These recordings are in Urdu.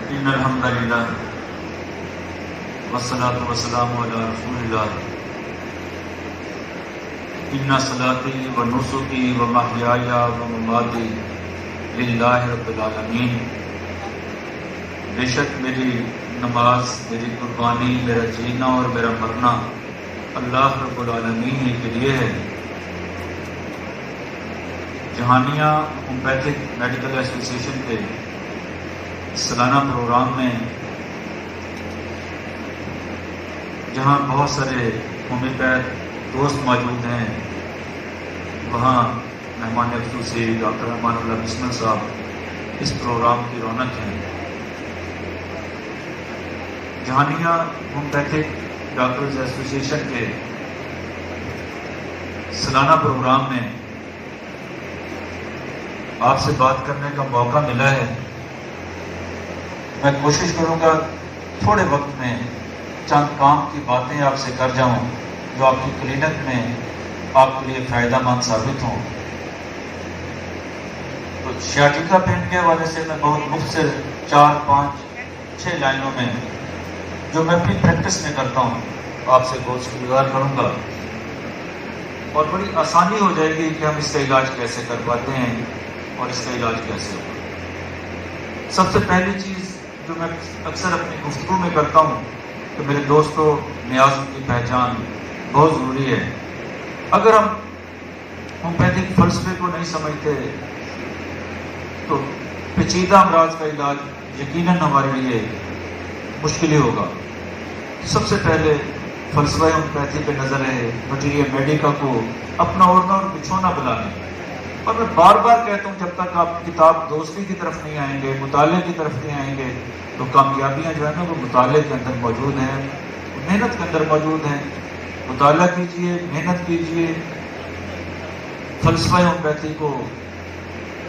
ان الحمد للہ والصلاۃ والسلام علی رسول اللہ ان صلاتی و نسکی و محیای و مماتی للہ رب العالمین۔ بے شک میری نماز، میری قربانی، میرا جینا اور میرا مرنا اللہ رب العالمین ہی کے لیے ہے۔ جہانیہ ہومیوپیتھک میڈیکل ایسوسی ایشن کے سالانہ پروگرام میں جہاں بہت سارے ہومیوپیتھ دوست موجود ہیں، وہاں مہمان خصوصی ڈاکٹر امان اللہ بسمل صاحب اس پروگرام کی رونق ہیں۔ جہانیہ ہومیوپیتھک ڈاکٹرز ایسوسی ایشن کے سالانہ پروگرام میں آپ سے بات کرنے کا موقع ملا ہے۔ میں کوشش کروں گا تھوڑے وقت میں چند کام کی باتیں آپ سے کر جاؤں جو آپ کی کلینک میں آپ کے لیے فائدہ مند ثابت ہوں۔ تو سیاٹیکا پین کے حوالے سے میں بہت مختصر 4، 5، 6 لائنوں میں جو میں اپنی پریکٹس میں کرتا ہوں آپ سے گزار کروں گا، اور بڑی آسانی ہو جائے گی کہ ہم اس کا علاج کیسے کر پاتے ہیں اور اس کا علاج کیسے ہوگا۔ سب سے پہلی چیز جو میں اکثر اپنی گفتگو میں کرتا ہوں کہ میرے دوستوں، نیازوں کی پہچان بہت ضروری ہے۔ اگر ہم ہومیوپیتھک فلسفے کو نہیں سمجھتے تو پیچیدہ امراض کا علاج یقیناً ہمارے لیے مشکل ہی ہوگا۔ سب سے پہلے فلسفہ ہومیوپیتھی پہ نظر ہے مٹیریا میڈیکا کو اپنا اوڑھنا اور بچھونا بلانے۔ اور میں بار بار کہتا ہوں جب تک آپ کتاب دوستی کی طرف نہیں آئیں گے، مطالعے کی طرف نہیں آئیں گے، تو کامیابیاں جو ہے نا وہ مطالعے کے اندر موجود ہیں، محنت کے اندر موجود ہیں۔ مطالعہ کیجئے، محنت کیجئے، فلسفہ ہومیوپیتھی کو،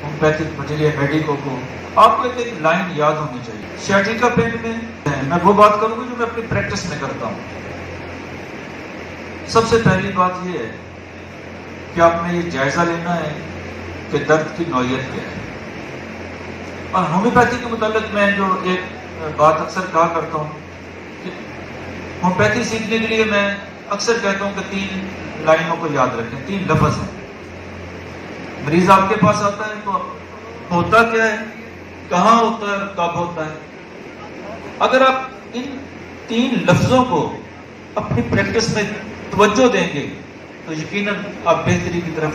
ہومیوپیتھک مٹیریا میڈیکو کو آپ کو ایک لائن یاد ہونی چاہیے۔ سیاٹیکا پین میں وہ بات کروں گی جو میں اپنی پریکٹس میں کرتا ہوں۔ سب سے پہلی بات یہ ہے کہ آپ نے یہ جائزہ لینا ہے کہ درد کی نوعیت کیا ہے۔ اور ہومیوپیتھی کے متعلق میں جو ایک بات اکثر کہا کرتا ہوں کہ ہومیوپیتھی سیکھنے کے لیے میں اکثر کہتا ہوں کہ 3 لائنوں کو یاد رکھیں، 3 لفظ ہیں۔ مریض آپ کے پاس آتا ہے تو ہوتا کیا ہے، کہاں ہوتا ہے اور کب ہوتا ہے۔ اگر آپ ان 3 لفظوں کو اپنی پریکٹس میں توجہ دیں گے تو یقیناً آپ بہتری کی طرف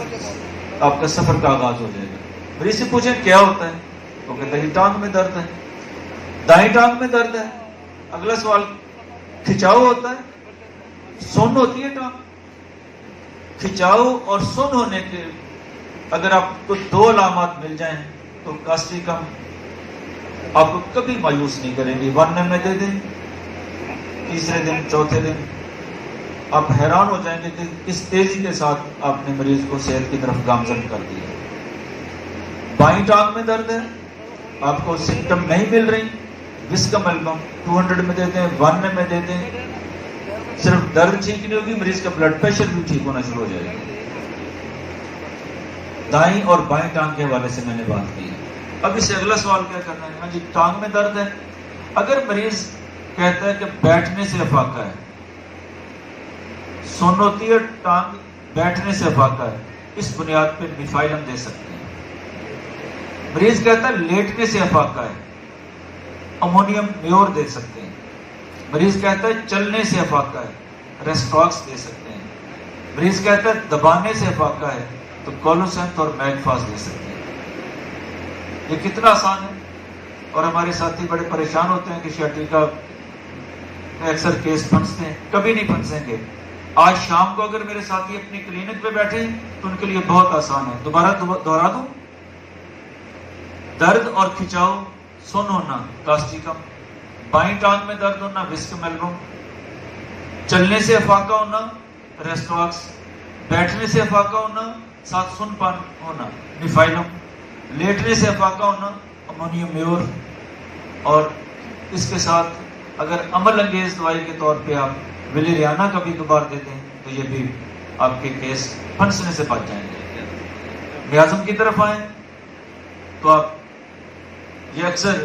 آپ کا سفر کا آغاز ہو جائے گا۔ مریض سے پوچھیں کیا ہوتا ہے تو کہتا ہے ٹانگ میں درد ہے، دائیں ٹانگ میں درد ہے۔ اگلا سوال، کھچاؤ ہوتا ہے، سن ہوتی ہے ٹانگ۔ کھچاؤ اور سن ہونے کے اگر آپ کو 2 علامات مل جائیں تو کم کم آپ کو کبھی مایوس نہیں کریں گے۔ 1 میں دے دیں، تیسرے دن، چوتھے دن آپ حیران ہو جائیں گے کہ کس تیزی کے ساتھ آپ نے مریض کو صحت کی طرف گامزن کر دیا۔ بائیں ٹانگ میں درد ہے، آپ کو سمٹم نہیں مل رہی، وسکم البم 200 میں دے دیں، 1 میں دے دیں، صرف درد ٹھیک نہیں ہوگی، مریض کا بلڈ پریشر بھی ٹھیک ہونا شروع ہو جائے گا۔ دائیں اور بائیں ٹانگ کے حوالے سے میں نے بات کی۔ اب اس سے اگلا سوال کیا کرنا ہے؟ جی ٹانگ میں درد ہے، اگر مریض کہتا ہے کہ بیٹھنے سے افاقہ ہے، سن ہوتی ہے، ٹانگ بیٹھنے سے افاقہ ہے، اس بنیاد پہ نیفائلم دے سکتے ہیں۔ مریض کہتا ہے لیٹنے سے افاقہ ہے، امونیم میور دے سکتے ہیں۔ مریض کہتا ہے چلنے سے افاقہ ہے، ریسٹاکس دے سکتے ہیں۔ مریض کہتا ہے دبانے سے افاقہ ہے تو کولوسینتھ اور میگفاس دے سکتے ہیں۔ یہ کتنا آسان ہے، اور ہمارے ساتھی بڑے پریشان ہوتے ہیں کہ سیاٹیکا میں اکثر کیس پھنستے ہیں۔ کبھی نہیں پھنسیں گے۔ آج شام کو اگر میرے ساتھی اپنی کلینک پہ بیٹھے تو ان کے لیے بہت آسان ہے۔ دوبارہ دوہرا دوں، درد اور کھچاؤ، سن ہونا کاسٹیکم، بائیں ٹانگ میں درد ہونا وسکم البم، چلنے سے افاقہ ہونا ریسٹاکس، بیٹھنے سے افاقہ ہونا ساتھ سن پان ہونا نیفائلم، لیٹنے سے افاقہ ہونا امونیم میور، اور اس کے ساتھ اگر عمل انگیز دوائی کے طور پہ آپ ویلیریانا کا بھی دوبار دیتے ہیں تو یہ بھی آپ کے کیس پھنسنے سے بچ جائیں گے۔ نیازم کی طرف آئیں تو آپ یہ اکثر